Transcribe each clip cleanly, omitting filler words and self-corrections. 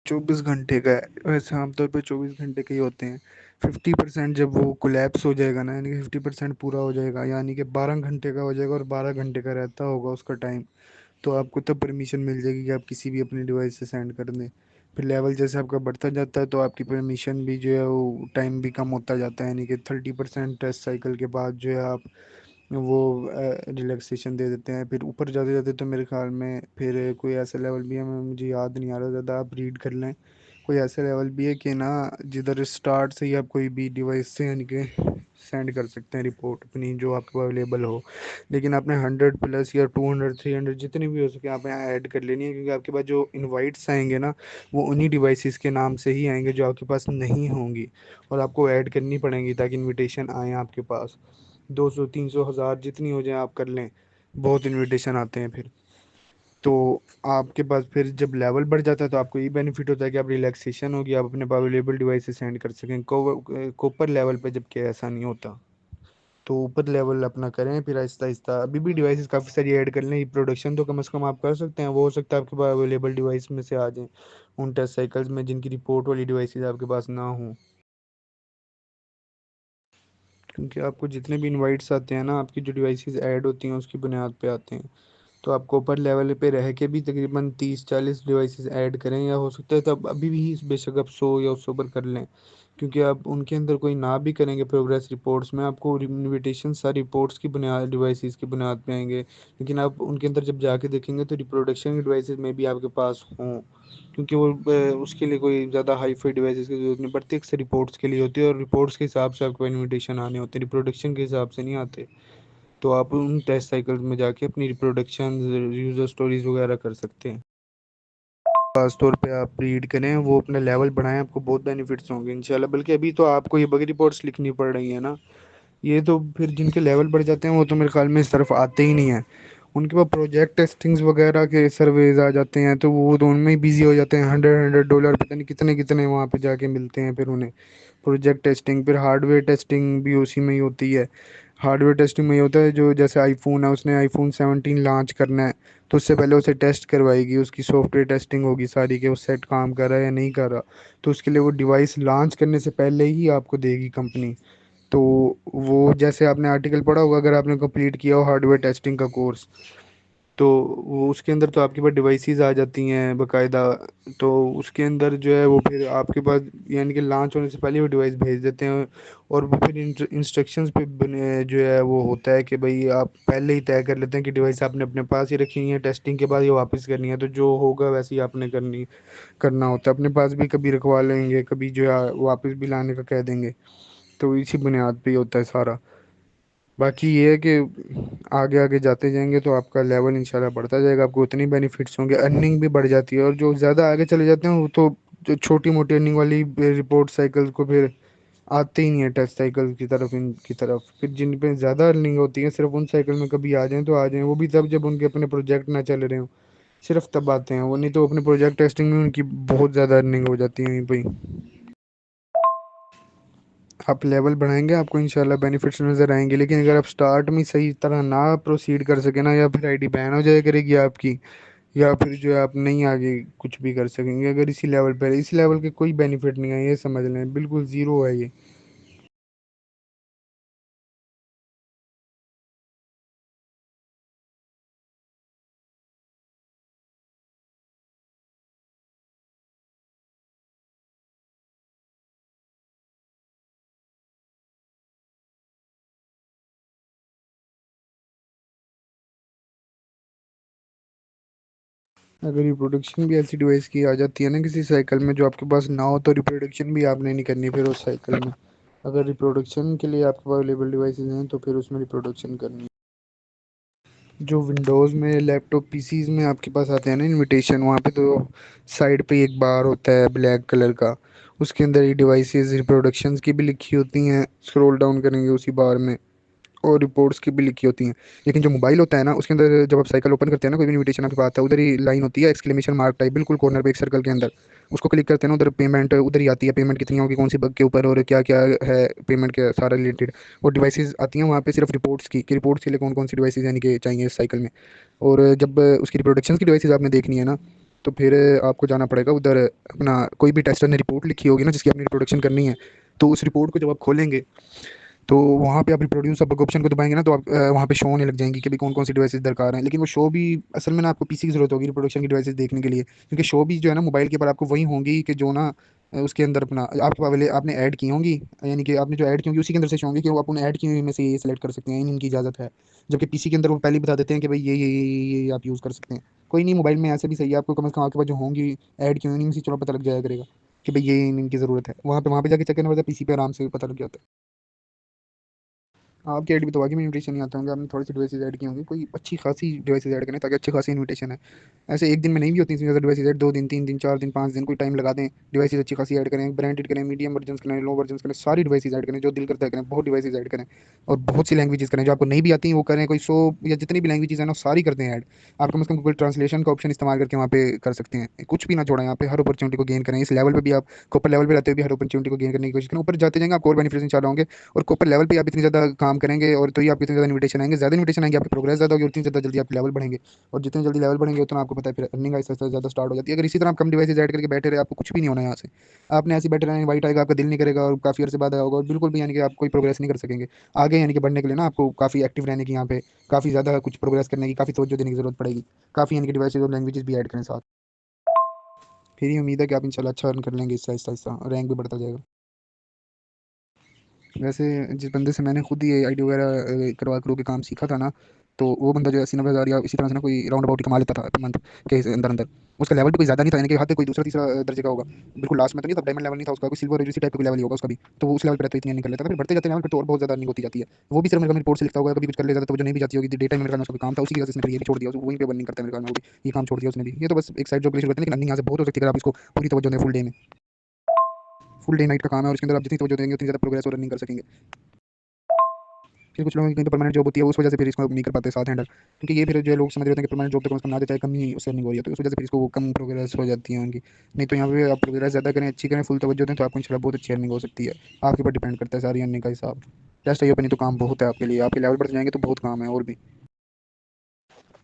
24 घंटे का है। वैसे आमतौर पे 24 घंटे के ही होते हैं। 50% जब वो कोलैप्स हो जाएगा ना, यानी कि 50% पूरा हो जाएगा, यानी कि 12 घंटे का हो जाएगा और 12 घंटे का रहता होगा उसका टाइम, तो आपको तब परमिशन मिल जाएगी कि आप किसी भी अपने डिवाइस से सेंड कर दें। फिर लेवल जैसे आपका बढ़ता जाता है तो आपकी परमिशन भी जो है वो टाइम भी कम होता जाता है, यानी कि 30% टेस्ट साइकिल के बाद जो है आप वो रिलैक्सेशन दे देते हैं। फिर ऊपर जाते जाते तो मेरे ख्याल में फिर कोई ऐसा लेवल भी है, मैं मुझे याद नहीं आ रहा ज़्यादा, आप रीड कर लें। कोई ऐसा लेवल भी है कि ना जिधर स्टार्ट से ही आप कोई भी डिवाइस से यानी कि सेंड कर सकते हैं रिपोर्ट अपनी जो आपके पास अवेलेबल हो। लेकिन आपने 100 प्लस या 200 300 जितनी भी हो सके आप यहाँ ऐड कर लेनी है, क्योंकि आपके पास जो इनवाइट्स आएंगे ना वो उन्हीं डिवाइसेस के नाम से ही आएंगे जो आपके पास नहीं होंगी, और आपको ऐड करनी पड़ेंगी ताकि इनविटेशन आए आपके पास। 200 300 1000 जितनी हो जाए आप कर लें, बहुत इनविटेशन आते हैं फिर। तो आपके पास फिर जब लेवल बढ़ जाता है तो आपको ये बेनिफिट होता है कि आप रिलैक्सेशन होगी, आप अपने अवेलेबल डिवाइस से सेंड कर सकें। कोपर लेवल पे जबकि ऐसा नहीं होता। तो ऊपर लेवल अपना करें, फिर आहिस्ता आहिस्ता अभी भी डिवाइसेस काफ़ी सारी ऐड कर लें। प्रोडक्शन तो कम से कम आप कर सकते हैं, वो हो सकता है आपके पास अवेलेबल डिवाइस में से आ जाएं उन टेस्ट साइकिल्स में जिनकी रिपोर्ट वाली डिवाइसेस आपके पास ना हो। क्योंकि आपको जितने भी इनवाइट्स आते हैं ना, आपकी जो डिवाइसेस ऐड होती हैं उसकी बुनियाद पे आते हैं। तो आपको ऊपर लेवल पे रह के भी तकरीबन 30 40 डिवाइसेस ऐड करें, या हो सकता है तब अभी भी बेशक आप 100 या उससे ऊपर कर लें। क्योंकि आप उनके अंदर कोई ना भी करेंगे प्रोग्रेस रिपोर्ट्स में, आपको इनविटेशन सारी रिपोर्ट्स की बुनियाद डिवाइसेस की बुनियाद पे आएंगे। लेकिन आप उनके अंदर जब जाके देखेंगे तो रिप्रोडक्शन की डिवाइसेस में भी आपके पास हों, क्योंकि वो उसके लिए कोई ज़्यादा हाई फाई डिवाइसेस की जरूरत नहीं पड़ती, अक्सर रिपोर्ट्स के लिए होती है, और रिपोर्ट्स के हिसाब से आपको इनविटेशन आने होते हैं, रिप्रोडक्शन के हिसाब से नहीं आते। तो आप उन टेस्ट साइकिल्स में जाके अपनी रिप्रोडक्शन यूज़र स्टोरीज वगैरह कर सकते हैं। खास तौर पे आप रीड करें, वो अपना लेवल बढ़ाएं, आपको बहुत बेनिफिट्स होंगे इंशाल्लाह। बल्कि अभी तो आपको ये बग रिपोर्ट्स लिखनी पड़ रही है ना, ये तो फिर जिनके लेवल बढ़ जाते हैं वो तो मेरे ख्याल में इस तरफ आते ही नहीं है। उनके पास प्रोजेक्ट टेस्टिंग्स वगैरह के सर्वेज आ जाते हैं तो वो तो उनमें ही बिजी हो जाते हैं। 100 100 डॉलर पता नहीं कितने कितने वहाँ पे जाके मिलते हैं फिर उन्हें। प्रोजेक्ट टेस्टिंग, फिर हार्डवेयर टेस्टिंग भी उसी में ही होती है। हार्डवेयर टेस्टिंग में ये होता है जो जैसे आईफोन है, उसने आईफोन 17 लॉन्च करना है तो उससे पहले उसे टेस्ट करवाएगी, उसकी सॉफ्टवेयर टेस्टिंग होगी सारी कि वो सेट काम कर रहा है या नहीं कर रहा। तो उसके लिए वो डिवाइस लॉन्च करने से पहले ही आपको देगी कंपनी। तो वो जैसे आपने आर्टिकल पढ़ा होगा अगर आपने कंप्लीट किया हो हार्डवेयर टेस्टिंग का कोर्स, तो वो उसके अंदर तो आपके पास डिवाइसेस आ जाती हैं बाकायदा। तो उसके अंदर जो है वो फिर आपके पास यानी कि लॉन्च होने से पहले वो डिवाइस भेज देते हैं। और वो फिर इंस्ट्रक्शंस पे बने जो है वो होता है कि भाई आप पहले ही तय कर लेते हैं कि डिवाइस आपने अपने पास ही रखी है, टेस्टिंग के बाद ये वापस करनी है, तो जो होगा वैसे ही आपने करना होता है। अपने पास भी कभी रखवा लेंगे, कभी जो है वापस भी लाने का कह देंगे। तो इसी बुनियाद पे ही होता है सारा। बाकी ये है कि आगे आगे जाते जाएंगे तो आपका लेवल इंशाल्लाह बढ़ता जाएगा, आपको उतनी बेनिफिट्स होंगे, अर्निंग भी बढ़ जाती है। और जो ज़्यादा आगे चले जाते हैं वो तो जो छोटी मोटी अर्निंग वाली रिपोर्ट साइकिल को फिर आते ही नहीं है टेस्ट साइकिल की तरफ, इनकी तरफ। फिर जिन पे ज़्यादा अर्निंग होती है सिर्फ उन साइकिल में कभी आ जाएं तो आ जाएं, वो भी तब जब उनके अपने प्रोजेक्ट ना चल रहे हो, सिर्फ तब आते हैं वो, नहीं तो अपने प्रोजेक्ट टेस्टिंग में उनकी बहुत ज़्यादा अर्निंग हो जाती है वहीं पर ही। आप लेवल बढ़ाएंगे आपको इंशाल्लाह बेनिफिट्स नज़र आएंगे। लेकिन अगर आप स्टार्ट में सही तरह ना प्रोसीड कर सके ना, या फिर आईडी बैन हो जाए करेगी आपकी, या फिर जो है आप नहीं आगे कुछ भी कर सकेंगे अगर इसी लेवल पर। इस लेवल के कोई बेनिफिट नहीं है, ये समझ लें, बिल्कुल ज़ीरो है ये। अगर रिप्रोडक्शन भी ऐसी डिवाइस की आ जाती है ना किसी साइकिल में जो आपके पास ना हो, तो रिप्रोडक्शन भी आपने नहीं करनी फिर उस साइकिल में। अगर रिप्रोडक्शन के लिए आपके पास अवेलेबल डिवाइसेज हैं तो फिर उसमें रिप्रोडक्शन करनी है। जो विंडोज़ में लैपटॉप पीसीज में आपके पास आते हैं ना इनविटेशन, वहाँ पे तो साइड पे एक बार होता है ब्लैक कलर का, उसके अंदर ये डिवाइसेस रिप्रोडक्शंस की भी लिखी होती हैं, स्क्रॉल डाउन करेंगे उसी बार में, और रिपोर्ट्स की भी लिखी होती हैं। लेकिन जो मोबाइल होता है ना उसके अंदर जब आप साइकिल ओपन करते हैं ना, कोई भी इनविटेशन आपके पास आता है, उधर ही लाइन होती है एक्सक्लेमेशन मार्क टाइप बिल्कुल कॉर्नर पे एक सर्कल के अंदर, उसको क्लिक करते हैं ना उधर पेमेंट उधर ही आती है, पेमेंट कितनी होगी कौन सी बग के ऊपर और क्या क्या है पेमेंट के सारा रिलेटेड। और डिवाइसेज आती हैं वहाँ पे सिर्फ रिपोर्ट्स की कि रिपोर्ट्स के लिए कौन कौन सी डिवाइसेज यानी कि चाहिए इस साइकिल में। और जब उसकी रिप्रोडक्शन की डिवाइसेज आपने देखनी है ना, तो फिर आपको जाना पड़ेगा उधर, अपना कोई भी टेस्टर ने रिपोर्ट लिखी होगी ना जिसकी आपने रिप्रोडक्शन करनी है, तो उस रिपोर्ट को जब आप खोलेंगे तो वहाँ पे आप रिप्रोड्यूस अब ऑप्शन को दबाएंगे ना, तो आप वहाँ पे शो होने लग जाएंगी कि भाई कौन कौन सी डिवाइसेस दरकार हैं। लेकिन वो शो भी असल में ना आपको पीसी की जरूरत होगी रिप्रोडक्शन की डिवाइसेस देखने के लिए, क्योंकि शो भी जो है ना मोबाइल के ऊपर आपको वही होंगी कि जो ना उसके अंदर अपना आपके पहले आपने ऐड की होंगी, यानी कि आपने जो ऐड की होंगी उसी के अंदर से शो होंगी कि वो आप उन्हें ऐड की हुई में से ये सेलेक्ट कर सकते हैं, इनकी इजाज़त है। जबकि पीसी के अंदर वो पहले ही बता देते हैं कि भाई ये आप यूज़ कर सकते हैं। कोई नहीं, मोबाइल में ऐसे भी सही है, आपको कम से कम आपके पास जो होंगी ऐड की हुई इनमें से चलो पता लग जाया करेगा कि भाई ये इनकी ज़रूरत है। वहाँ पे जाके चेक करना पड़ता है, पीसी पे आराम से पता लग जाता है। आपके ऐड भी तो आगे में इन्विटेशन नहीं आते होंगे, आपने थोड़ी सी डिवाइसेज ऐड की होंगी, कोई अच्छी खासी डिवाइसेज ऐड करें ताकि अच्छी खासी इन्विटेशन है। ऐसे एक दिन में नहीं भी होती इतनी ज़्यादा डिवाइसेज ऐड, 2 दिन 3 दिन 4 दिन 5 दिन कोई टाइम लगा दें, डिवाइसेज अच्छी खासी ऐड करें, ब्रांडेड करें, मीडियम वर्जन करें, लो वर्जन करें, सारी डिवाइसेज ऐड करें जो दिल करता है करें, बहुत डिवाइसेज ऐड करें। और बहुत सी लैंग्वेजेस करें, जो आपको नहीं भी आती हैं वो करें, कोई 100 या जितनी भी लैंग्वेजेस हैं ना वो सारी करते हैं ऐड। आप कम से कम गूगल ट्रांसलेशन का ऑप्शन इस्तेमाल करके वहाँ पे कर सकते हैं, कुछ भी ना छोड़ें यहाँ पे, हर अपॉर्चुनिटी को गेन करें। इस लेवल पे भी आप कॉपर लेवल पे रहते हुए भी हर अपॉर्चुनिटी को गेन करने की कोशिश करें, ऊपर जाते जाएंगे आपको और बेनिफिट्स इंशाल्लाह होंगे। और कॉपर लेवल पे आप इतनी ज़्यादा काम करेंगे और तो ही आपको इतने ज़्यादा इन्विटेशन आएंगे, ज़्यादा इन्विटेशन आएंगे आपकी प्रोग्रेस ज़्यादा होगी, और इतनी ज़्यादा जल्दी आपके लेवल बढ़ेंगे। और जितने जल्दी लेवल बढ़ेंगे उतना आपको पता है फिर अर्निंग आहिस्ता आहिस्ता ज़्यादा स्टार्ट हो जाती है। अगर इसी तरह आप कम डिवाइसेज ऐड करके बैठे रहे आपको कुछ भी नहीं होना यहाँ से। आपने ऐसे बैठे रहना, वाइट आएगा आपका दिल नहीं करेगा और काफ़ी अर्से बाद आएगा, और बिल्कुल भी यानी कि आप कोई प्रोग्रेस नहीं कर सकेंगे आगे। यानी कि बढ़ने के लिए ना आपको काफ़ी एक्टिव रहने की यहाँ पे काफ़ी ज़्यादा कुछ प्रोग्रेस करने की काफ़ी तवज्जो देने की जरूरत पड़ेगी। काफ़ी यानी कि डिवाइसेज और लैंग्वेजेस भी ऐड करें साथ। फिर ही उम्मीद है कि आप इंशाल्लाह अच्छा अर्न कर लेंगे, इससे आहिस्ता आहिस्ता रैंक भी बढ़ता जाएगा। वैसे जिस बंदे से मैंने खुद ही आईडी वगैरह करवा करो के काम सीखा था ना, तो वो बंदा जो है 80-90 हज़ार या इसी तरह से ना कोई राउंड अबाउट ही कमा लेता था मंथ के अंदर अंदर। उसका लेवल भी कोई ज़्यादा नहीं था, यानी कि हाथ कोई दूसरा तीसरा दर्जे का होगा, बिल्कुल लास्ट में तो नहीं था, डायमंड लेवल नहीं था उसका, कोई सिल्वर इसी टाइप का लेवल ही होगा उसका भी। तो वो उस लेवल पर रहता इतनी नहीं कर लेता था, फिर बढ़ते जाते लेवल पर तो और बहुत ज़्यादा अर्निंग होती जाती है। वो भी सिर्फ मेरे रिपोर्ट से लिखता होगा, कभी कुछ कर ले जाता तो वो जो नहीं भी जाती होगी, डे टाइम मेरे ख्याल में उसका भी काम था, उसी की वजह से इसने फिर ये भी छोड़ दिया, वहीं पे अर्निंग करता है मेरे ख्याल में वो भी, ये काम छोड़ दिया उसने भी। ये तो बस एक साइड जॉब के लिए शुरू करते हैं, लेकिन अर्निंग यहाँ से बहुत हो सकती है अगर आप इसको पूरी तवज्जो दें फुल डे में। फुल डे नाइट का काम है और इसके अंदर आप जितनी तवज्जो देंगे उतनी ज़्यादा प्रोग्रेस और रनिंग कर सकेंगे। फिर कुछ लोगों की कहीं तो परमानेंट जॉब होती है, उस वजह से फिर इसको नहीं कर पाते साथ हैंडल, क्योंकि ये फिर जो है लोग समझ रहे होते हैं कि परमानेंट जॉब तक उसका ना चाहे कम ही उससे नहीं हो रही है, तो उस वजह से फिर इसको कम प्रोग्रेस हो जाती है उनकी। नहीं तो यहाँ पे आप प्रोग्रेस ज़्यादा करें, अच्छी करें, फुल तवज्जो दें तो आपको इंशाल्लाह बहुत अच्छी अर्निंग हो सकती है। आपके ऊपर डिपेंड करता है सारी अर्निंग का हिसाब। टेस्ट ये नहीं तो काम बहुत है आपके लिए, आपके लेवल बढ़ जाएंगे तो बहुत काम है और भी।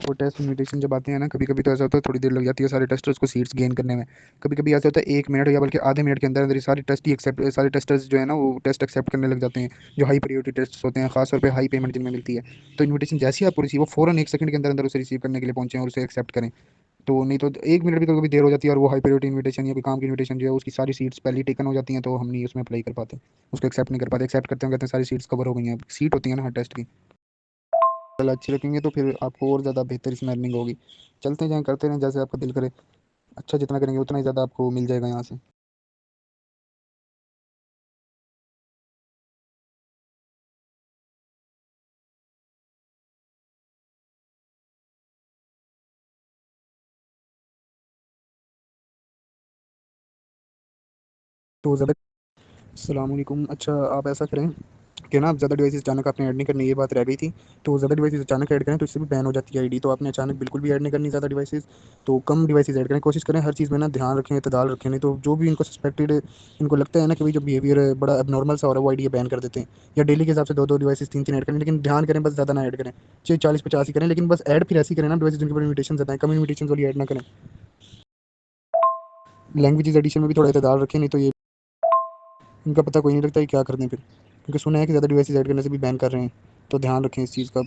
वो टेस्ट इनविटेशन जब आते हैं ना, कभी कभी तो ऐसा होता है थोड़ी देर लग जाती है सारे टेस्टर्स को सीट्स गेन करने में। कभी कभी ऐसा होता है 1 मिनट या बल्कि आधे मिनट के अंदर अंदर ही सारे टेस्ट ही एक्सेप्ट, सारे टेस्टर्स जो है ना वो टेस्ट एक्सेप्ट करने लग जाते हैं, जो हाई प्रायोरिटी टेस्ट होते हैं, खासतौर पे हाई पेमेंट जिनमें मिलती है। तो इन्विटेशन जैसे ही आपको रिसीव हो फ़ौरन 1 सेकंड के अंदर अंदर उसे रिसीव करने के लिए पहुंचे और उसे एक्सेप्ट करें। तो नहीं तो 1 मिनट भी कभी देर हो जाती है और वो हाई प्रायोरिटी इन्विटेशन या कोई काम की इन्विटेशन जो है उसकी सारी सीट्स पहले ही टेकन हो जाती हैं, तो हम नहीं उसमें अप्लाई कर पाते, उसको एक्सेप्ट नहीं कर पाते। एक्सेप्ट करते हैं कहते हैं सारी सीट्स कवर हो गई हैं, सीट होती है ना हर टेस्ट की। कल अच्छी रखेंगे तो फिर आपको और ज़्यादा बेहतर इसमें अर्निंग होगी। चलते जाएँ करते रहें जैसे आपका दिल करे, अच्छा जितना करेंगे उतना ही ज़्यादा आपको मिल जाएगा यहाँ से। तो ज़्यादा अस्सलामुअलैकुम। अच्छा आप ऐसा करें कि ना आप ज़्यादा डिवाइसेस अचानक आपने ऐड नहीं करनी, ये बात रह गई थी। तो ज़्यादा डिवाइसेस अचानक ऐड करें तो इससे भी बैन हो जाती है आईडी, तो आपने अचानक बिल्कुल भी ऐड नहीं करनी ज़्यादा डिवाइसेस। तो कम डिवाइसेस ऐड करें, कोशिश करें हर चीज़ में ना ध्यान रखें, इतदाल रखें, नहीं तो जो भी इनको सस्पेक्टेड इनको लगता है ना कि भाई जो बिहेवियर है बड़ा एबनॉर्मल सा हो रहा है वो आईडी बैन कर देते हैं। या डेली के हिसाब से 2-2 डिवाइसेस 3-3 ऐड करें, लेकिन ध्यान करें बस ज़्यादा ना ऐड करें, चाहे 40-50 ही करें, लेकिन बस ऐड फिर ऐसी करें ना डिवाइसेस जिनके ऊपर इन्विटेशन ज़्यादा है, कम इन्विटेशन वाली ऐड ना करें। लैंग्वेजेस एडिशन में भी थोड़ा इतदाल रखें, नहीं तो ये इनका पता कोई नहीं लगता है क्या कर दें फिर, क्योंकि सुना है कि ज़्यादा डिवाइसेस ऐड करने से भी बैन कर रहे हैं, तो ध्यान रखें इस चीज़ का।